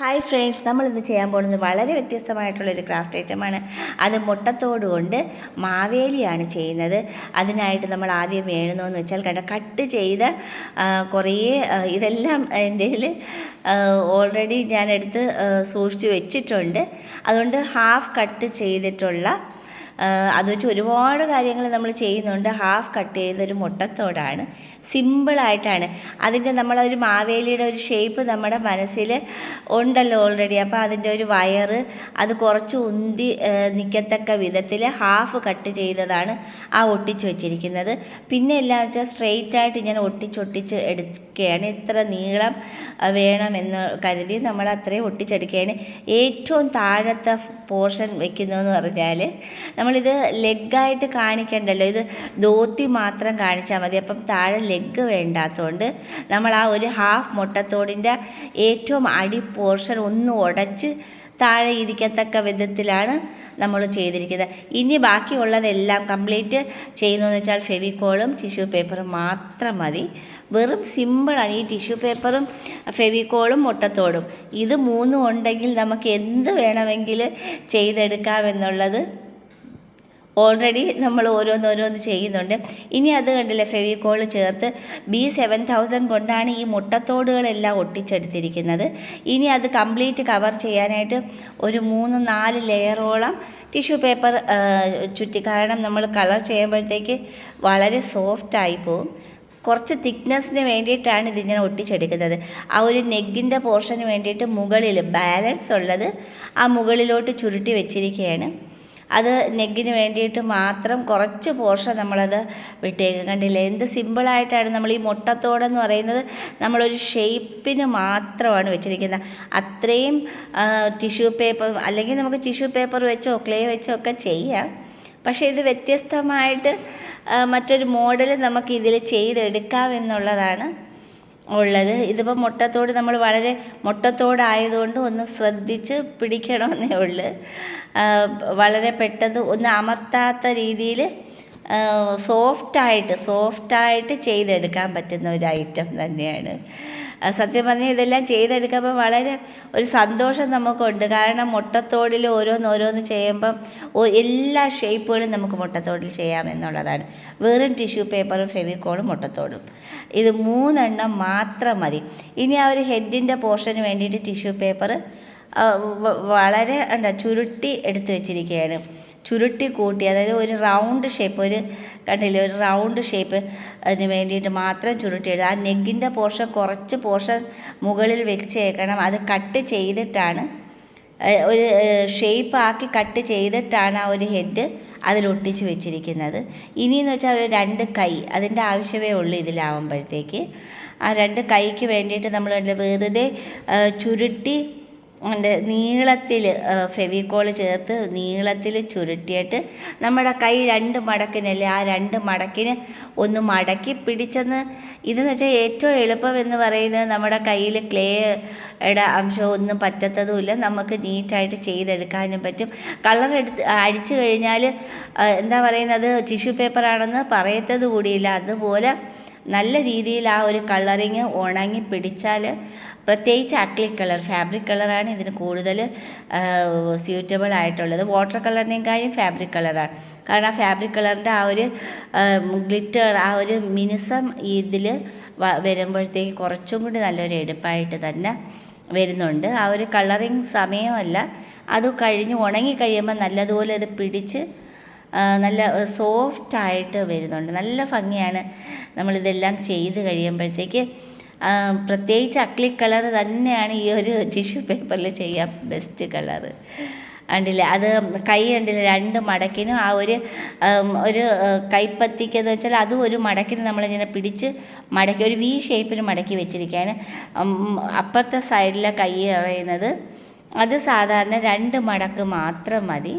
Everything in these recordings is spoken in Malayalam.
ഹായ് ഫ്രണ്ട്സ്, നമ്മളിന്ന് ചെയ്യാൻ പോകുന്നത് വളരെ വ്യത്യസ്തമായിട്ടുള്ളൊരു ക്രാഫ്റ്റ് ഐറ്റമാണ്. അത് മുട്ടത്തോട് കൊണ്ട് മാവേലിയാണ് ചെയ്യുന്നത്. അതിനായിട്ട് നമ്മൾ ആദ്യം വേണമെന്ന് വെച്ചാൽ കട്ട് ചെയ്ത കുറേ ഇതെല്ലാം എൻ്റെ ഓൾറെഡി ഞാനെടുത്ത് സൂക്ഷിച്ച് വെച്ചിട്ടുണ്ട്. അതുകൊണ്ട് ഹാഫ് കട്ട് ചെയ്തിട്ടുള്ള അത് വെച്ച് ഒരുപാട് കാര്യങ്ങൾ നമ്മൾ ചെയ്യുന്നുണ്ട്. ഹാഫ് കട്ട് ചെയ്തൊരു മുട്ടത്തോടാണ്, സിമ്പിളായിട്ടാണ്. അതിൻ്റെ നമ്മളൊരു മാവേലിയുടെ ഒരു ഷേപ്പ് നമ്മുടെ മനസ്സിൽ ഉണ്ടല്ലോ ഓൾറെഡി. അപ്പോൾ അതിൻ്റെ ഒരു വയറ് അത് കുറച്ച് ഉന്തി നിൽക്കത്തക്ക വിധത്തിൽ ഹാഫ് കട്ട് ചെയ്തതാണ് ആ ഒട്ടിച്ച് വെച്ചിരിക്കുന്നത്. പിന്നെ എല്ലാം വെച്ചാൽ സ്ട്രെയിറ്റായിട്ട് ഇങ്ങനെ ഒട്ടിച്ചൊട്ടിച്ച് എടുക്കുകയാണ്. ഇത്ര നീളം വേണമെന്ന് കരുതി നമ്മൾ അത്രയും ഒട്ടിച്ചെടുക്കുകയാണ്. ഏറ്റവും താഴത്തെ പോർഷൻ വെക്കുന്നതെന്ന് പറഞ്ഞാൽ നമ്മളിത് ലെഗായിട്ട് കാണിക്കണ്ടല്ലോ, ഇത് ധോത്തി മാത്രം കാണിച്ചാൽ മതി. അപ്പം താഴെ ലെഗ് വേണ്ടാത്തതുകൊണ്ട് നമ്മൾ ആ ഒരു ഹാഫ് മുട്ടത്തോടിൻ്റെ ഏറ്റവും അടി പോർഷൻ ഒന്ന് ഉടച്ച് താഴെ ഇരിക്കത്തക്ക വിധത്തിലാണ് നമ്മൾ ചെയ്തിരിക്കുന്നത്. ഇനി ബാക്കിയുള്ളതെല്ലാം കംപ്ലീറ്റ് ചെയ്യുന്നതെന്ന് വെച്ചാൽ ഫെവിക്കോളും ടിഷ്യൂ പേപ്പറും മാത്രം മതി. വെറും സിമ്പിളാണ്. ഈ ടിഷ്യൂ പേപ്പറും ഫെവിക്കോളും മുട്ടത്തോടും ഇത് മൂന്നും ഉണ്ടെങ്കിൽ നമുക്ക് എന്ത് വേണമെങ്കിൽ ചെയ്തെടുക്കാമെന്നുള്ളത് ഓൾറെഡി നമ്മൾ ഓരോന്നോരോന്ന് ചെയ്യുന്നുണ്ട്. ഇനി അത് കണ്ടില്ലേ, ഫെവിക്കോൾ ചേർത്ത് B7000 കൊണ്ടാണ് ഈ മുട്ടത്തോടുകളെല്ലാം ഒട്ടിച്ചെടുത്തിരിക്കുന്നത്. ഇനി അത് കംപ്ലീറ്റ് കവർ ചെയ്യാനായിട്ട് ഒരു 3-4 ലെയറോളം ടിഷ്യൂ പേപ്പർ ചുറ്റി. കാരണം നമ്മൾ കളർ ചെയ്യുമ്പോഴത്തേക്ക് വളരെ സോഫ്റ്റായി പോവും. കുറച്ച് തിക്നെസ്സിന് വേണ്ടിയിട്ടാണ് ഇതിങ്ങനെ ഒട്ടിച്ചെടുക്കുന്നത്. ആ ഒരു നെഗിൻ്റെ പോർഷന് വേണ്ടിയിട്ട് മുകളിൽ ബാലൻസ് ഉള്ളത് ആ മുകളിലോട്ട് ചുരുട്ടി വെച്ചിരിക്കുകയാണ്. അത് നെഗിന് വേണ്ടിയിട്ട് മാത്രം കുറച്ച് പോർഷൻ നമ്മളത് വിട്ടേക്കും. കണ്ടില്ലേ എന്ത് സിമ്പിളായിട്ടാണ് നമ്മൾ ഈ മുട്ടത്തോടെന്ന് പറയുന്നത് നമ്മളൊരു ഷേപ്പിന് മാത്രമാണ് വെച്ചിരിക്കുന്നത്. അത്രയും ടിഷ്യൂ പേപ്പർ അല്ലെങ്കിൽ നമുക്ക് ടിഷ്യൂ പേപ്പർ വെച്ചോ ക്ലേ വെച്ചോ ഒക്കെ ചെയ്യാം. പക്ഷേ ഇത് വ്യത്യസ്തമായിട്ട് മറ്റൊരു മോഡൽ നമുക്ക് ഇതിൽ ചെയ്തെടുക്കാമെന്നുള്ളതാണ് ഉള്ളത്. ഇതിപ്പോൾ മുട്ടത്തോട് നമ്മൾ വളരെ മുട്ടത്തോടായതുകൊണ്ട് ഒന്ന് ശ്രദ്ധിച്ച് പിടിക്കണമെന്നേ ഉള്ളൂ. വളരെ പെട്ടെന്ന് ഒന്ന് അമർത്താത്ത രീതിയിൽ സോഫ്റ്റായിട്ട് ചെയ്തെടുക്കാൻ പറ്റുന്ന ഒരു ഐറ്റം തന്നെയാണ്. സത്യം പറഞ്ഞാൽ ഇതെല്ലാം ചെയ്തെടുക്കുമ്പോൾ വളരെ ഒരു സന്തോഷം നമുക്കുണ്ട്. കാരണം മുട്ടത്തോടിൽ ഓരോന്ന് ചെയ്യുമ്പം എല്ലാ ഷേപ്പുകളും നമുക്ക് മുട്ടത്തോടിൽ ചെയ്യാമെന്നുള്ളതാണ്. വെറും ടിഷ്യൂ പേപ്പറും ഫെവിക്കോളും മുട്ടത്തോടും ഇത് 3 എണ്ണം മാത്രം മതി. ഇനി ആ ഒരു ഹെഡിൻ്റെ പോർഷന് വേണ്ടിയിട്ട് ടിഷ്യൂ പേപ്പർ വളരെ ചുരുട്ടി എടുത്ത് വെച്ചിരിക്കുകയാണ്. ചുരുട്ടി കൂട്ടി, അതായത് ഒരു റൗണ്ട് ഷേപ്പ്, ഒരു കണ്ടില്ലേ ഒരു റൗണ്ട് ഷേപ്പ് അതിന് വേണ്ടിയിട്ട് മാത്രം ചുരുട്ടിയെടുത്ത് ആ നെഗിൻ്റെ കുറച്ച് പോർഷൻ മുകളിൽ വെച്ചേക്കണം. അത് കട്ട് ചെയ്തിട്ടാണ് ഒരു ഷേപ്പാക്കി കട്ട് ചെയ്തിട്ടാണ് ആ ഒരു ഹെഡ് അതിലൊട്ടിച്ച് വെച്ചിരിക്കുന്നത്. ഇനിയെന്ന് വെച്ചാൽ ഒരു 2 കൈ അതിൻ്റെ ആവശ്യമേ ഉള്ളൂ ഇതിലാവുമ്പോഴത്തേക്ക്. ആ 2 കൈക്ക് വേണ്ടിയിട്ട് നമ്മൾ വെറുതെ ചുരുട്ടി നീളത്തിൽ ഫെവിക്കോൾ ചേർത്ത് നീളത്തിൽ ചുരുട്ടിയിട്ട് നമ്മുടെ കൈ 2 മടക്കിനല്ലേ ആ 2 മടക്കിന് ഒന്ന് മടക്കി പിടിച്ചെന്ന്. ഇതെന്ന് വെച്ചാൽ ഏറ്റവും എളുപ്പമെന്ന് പറയുന്നത് നമ്മുടെ കയ്യിൽ ക്ലേയുടെ അംശം ഒന്നും പറ്റത്തതുമില്ല, നമുക്ക് നീറ്റായിട്ട് ചെയ്തെടുക്കാനും പറ്റും. കളർ അടിച്ചു കഴിഞ്ഞാൽ എന്താ പറയുന്നത് ടിഷ്യൂ പേപ്പറാണെന്ന് പറയത്തത് കൂടിയില്ല. അതുപോലെ നല്ല രീതിയിൽ ആ ഒരു കളറിങ് ഉണങ്ങി പിടിച്ചാൽ, പ്രത്യേകിച്ച് അക്ലിക് കളർ ഫാബ്രിക് കളറാണ് ഇതിന് കൂടുതൽ സ്യൂറ്റബിൾ ആയിട്ടുള്ളത്. വാട്ടർ കളറിനേക്കാളും ഫാബ്രിക് കളറാണ്. കാരണം ആ ഫാബ്രിക് കളറിൻ്റെ ആ ഒരു ഗ്ലിറ്റർ ആ ഒരു മിനുസം ഇതിൽ വരുമ്പോഴത്തേക്ക് കുറച്ചും കൂടി നല്ലൊരു എടുപ്പായിട്ട് തന്നെ വരുന്നുണ്ട്. ആ ഒരു കളറിങ് സമയമല്ല, അത് കഴിഞ്ഞ് ഉണങ്ങി കഴിയുമ്പോൾ നല്ലതുപോലെ അത് പിടിച്ച് നല്ല സോഫ്റ്റായിട്ട് വരുന്നുണ്ട്. നല്ല ഭംഗിയാണ് നമ്മളിതെല്ലാം ചെയ്ത് കഴിയുമ്പോഴത്തേക്ക്. പ്രത്യേകിച്ച് അക്ലിക് കളർ തന്നെയാണ് ഈ ഒരു ടിഷ്യൂ പേപ്പറിൽ ചെയ്യാൻ ബെസ്റ്റ് കളറ്. കണ്ടില്ലേ അത് കൈ കണ്ടില്ലേ 2 മടക്കിനും ആ ഒരു കൈപ്പത്തിക്കെന്ന് വെച്ചാൽ അതും ഒരു മടക്കിന് നമ്മളിങ്ങനെ പിടിച്ച് മടക്കി ഒരു V ഷേപ്പിന് മടക്കി വെച്ചിരിക്കുകയാണ്. അപ്പുറത്തെ സൈഡിലെ കൈ പറയുന്നത് അത് സാധാരണ 2 മടക്ക് മാത്രം മതി.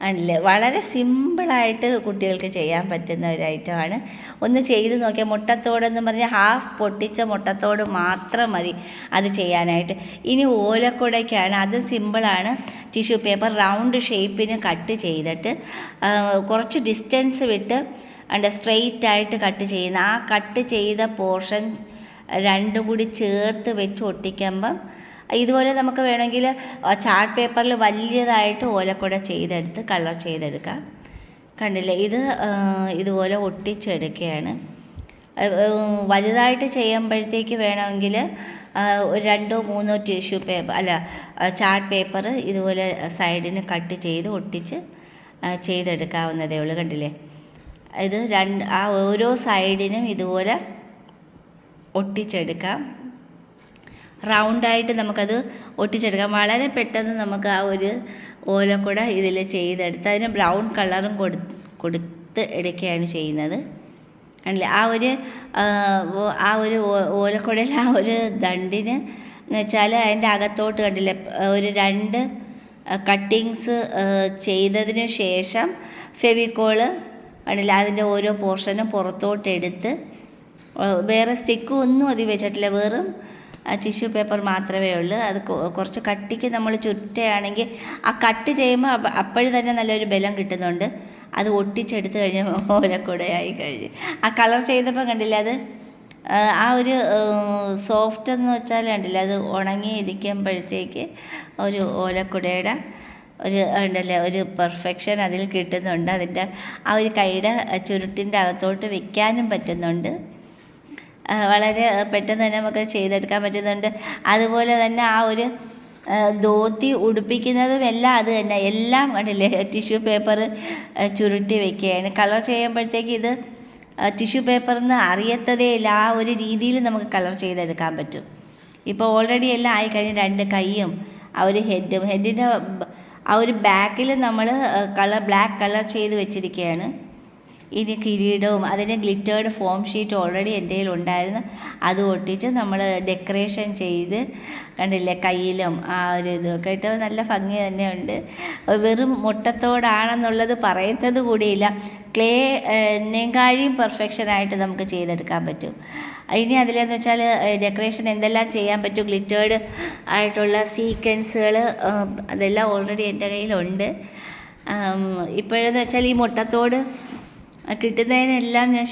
ആണല്ലേ, വളരെ സിമ്പിളായിട്ട് കുട്ടികൾക്ക് ചെയ്യാൻ പറ്റുന്ന ഒരു ഐറ്റമാണ്. ഒന്ന് ചെയ്ത് നോക്കിയാൽ മുട്ടത്തോടെന്ന് പറഞ്ഞാൽ ഹാഫ് പൊട്ടിച്ച മുട്ടത്തോട് മാത്രം മതി അത് ചെയ്യാനായിട്ട്. ഇനി ഓലക്കുടയ്ക്കാണ്, അത് സിമ്പിളാണ്. ടിഷ്യൂ പേപ്പർ റൗണ്ട് ഷേപ്പിന് കട്ട് ചെയ്തിട്ട് കുറച്ച് ഡിസ്റ്റൻസ് വിട്ട് സ്ട്രെയിറ്റായിട്ട് കട്ട് ചെയ്യുന്ന ആ കട്ട് ചെയ്ത പോർഷൻ 2 കൂടി ചേർത്ത് വെച്ച് ഒട്ടിക്കുമ്പം ഇതുപോലെ നമുക്ക് വേണമെങ്കിൽ ചാർട്ട് പേപ്പറിൽ വലിയതായിട്ട് ഓലക്കുട ചെയ്തെടുത്ത് കളർ ചെയ്തെടുക്കാം. കണ്ടില്ലേ, ഇത് ഇതുപോലെ ഒട്ടിച്ചെടുക്കുകയാണ്. വലുതായിട്ട് ചെയ്യുമ്പോഴത്തേക്ക് വേണമെങ്കിൽ 2 or 3 tissue paper chart paper ഇതുപോലെ സൈഡിന് കട്ട് ചെയ്ത് ഒട്ടിച്ച് ചെയ്തെടുക്കാവുന്നതേ ഉള്ളൂ. കണ്ടില്ലേ, ഇത് ഓരോ സൈഡിനും ഇതുപോലെ ഒട്ടിച്ചെടുക്കാം. റൗണ്ടായിട്ട് നമുക്കത് ഒട്ടിച്ചെടുക്കാം. വളരെ പെട്ടെന്ന് നമുക്ക് ആ ഒരു ഓലക്കുട ഇതിൽ ചെയ്തെടുത്ത് അതിന് ബ്രൗൺ കളറും കൊടുത്ത് എടുക്കുകയാണ് ചെയ്യുന്നത്. കണ്ടില്ലേ, ആ ഒരു ഓലക്കുടയിൽ ആ ഒരു ദണ്ടിന് എന്ന് വെച്ചാൽ അതിൻ്റെ അകത്തോട്ട് കണ്ടില്ലേ ഒരു 2 കട്ടിങ്സ് ചെയ്തതിന് ശേഷം ഫെവിക്കോള് കണ്ടില്ല അതിൻ്റെ ഓരോ പോർഷനും പുറത്തോട്ടെടുത്ത് വേറെ സ്റ്റിക്കും ഒന്നും അതിൽ വെച്ചിട്ടില്ല, വെറും ടിഷ്യൂ പേപ്പർ മാത്രമേ ഉള്ളൂ. അത് കുറച്ച് കട്ടിക്ക് നമ്മൾ ചുറ്റുകയാണെങ്കിൽ ആ കട്ട് ചെയ്യുമ്പോൾ അപ്പോഴും തന്നെ നല്ലൊരു ബലം കിട്ടുന്നുണ്ട്. അത് ഒട്ടിച്ചെടുത്ത് കഴിഞ്ഞ് ഓലക്കുടയായി കഴിഞ്ഞ് ആ കളർ ചെയ്തപ്പോൾ കണ്ടില്ല, അത് ആ ഒരു സോഫ്റ്റ് എന്ന് വെച്ചാൽ കണ്ടില്ല, അത് ഉണങ്ങിയിരിക്കുമ്പോഴത്തേക്ക് ഒരു ഓലക്കുടയുടെ ഒരു പെർഫെക്ഷൻ അതിൽ കിട്ടുന്നുണ്ട്. അതിൻ്റെ ആ ഒരു കൈയുടെ ചുരുട്ടിൻ്റെ അകത്തോട്ട് വെക്കാനും പറ്റുന്നുണ്ട്. വളരെ പെട്ടെന്ന് തന്നെ നമുക്ക് ചെയ്തെടുക്കാൻ പറ്റുന്നുണ്ട്. അതുപോലെ തന്നെ ആ ഒരു ധോത്തി ഉടുപ്പിക്കുന്നതും എല്ലാം അത് തന്നെ, എല്ലാം കണ്ടില്ലേ ടിഷ്യൂ പേപ്പർ ചുരുട്ടി വെക്കുകയാണ്. കളർ ചെയ്യുമ്പോഴത്തേക്ക് ഇത് ടിഷ്യൂ പേപ്പറിന്ന് അറിയത്തതേ ഇല്ല, ആ ഒരു രീതിയിൽ നമുക്ക് കളർ ചെയ്തെടുക്കാൻ പറ്റും. ഇപ്പോൾ ഓൾറെഡി എല്ലാം ആയിക്കഴിഞ്ഞ് 2 കൈയും ആ ഒരു ഹെഡിൻ്റെ ആ ഒരു ബാക്കിൽ നമ്മൾ ബ്ലാക്ക് കളർ ചെയ്ത് വെച്ചിരിക്കുകയാണ്. ഇനി കിരീടവും അതിന് ഗ്ലിറ്റേർഡ് ഫോം ഷീറ്റ് ഓൾറെഡി എൻ്റെ കയ്യിൽ ഉണ്ടായിരുന്നു, അത് ഒട്ടിച്ച് നമ്മൾ ഡെക്കറേഷൻ ചെയ്ത് കണ്ടില്ലേ കയ്യിലും ആ ഒരു ഇതൊക്കെ ഇട്ട് നല്ല ഭംഗി തന്നെയുണ്ട്. വെറും മുട്ടത്തോടാണെന്നുള്ളത് പറയുന്നത് കൂടിയില്ല, ക്ലേനേക്കാളും പെർഫെക്ഷനായിട്ട് നമുക്ക് ചെയ്തെടുക്കാൻ പറ്റും. ഇനി അതിലെന്ന് വെച്ചാൽ ഡെക്കറേഷൻ എന്തെല്ലാം ചെയ്യാൻ പറ്റും, ഗ്ലിറ്റേർഡ് ആയിട്ടുള്ള സീക്വൻസുകൾ അതെല്ലാം ഓൾറെഡി എൻ്റെ കയ്യിലുണ്ട്. ഇപ്പോഴെന്ന് വെച്ചാൽ ഈ മുട്ടത്തോട് കിട്ടുന്നതിനെല്ലാം ഞാൻ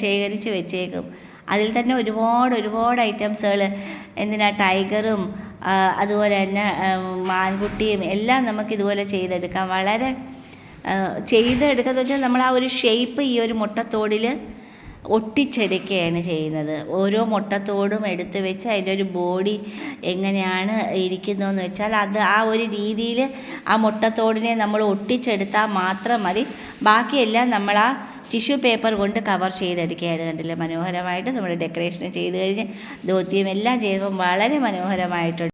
ശേഖരിച്ച് വെച്ചേക്കും. അതിൽ തന്നെ ഒരുപാട് ഐറ്റംസുകൾ, ടൈഗറും അതുപോലെ തന്നെ മാൻകുട്ടിയും എല്ലാം നമുക്കിതുപോലെ ചെയ്തെടുക്കാം. വളരെ ചെയ്തെടുക്കാന്ന് വെച്ചാൽ നമ്മൾ ആ ഒരു ഷേപ്പ് ഈ ഒരു മുട്ടത്തോടിൽ ഒട്ടിച്ചെടുക്കുകയാണ് ചെയ്യുന്നത്. ഓരോ മുട്ടത്തോടും എടുത്ത് വെച്ച് അതിൻ്റെ ഒരു ബോഡി എങ്ങനെയാണ് ഇരിക്കുന്നതെന്ന് വെച്ചാൽ അത് ആ ഒരു രീതിയിൽ ആ മുട്ടത്തോടിനെ നമ്മൾ ഒട്ടിച്ചെടുത്താൽ മാത്രം മതി. ബാക്കിയെല്ലാം നമ്മൾ ആ ടിഷ്യൂ പേപ്പർ കൊണ്ട് കവർ ചെയ്തെടുക്കുകയാണ്. കണ്ടില്ലേ, മനോഹരമായിട്ട് നമ്മൾ ഡെക്കറേഷൻ ചെയ്ത് കഴിഞ്ഞ് ധോത്തിയും എല്ലാം ചെയ്യുമ്പോൾ വളരെ മനോഹരമായിട്ടുണ്ട്.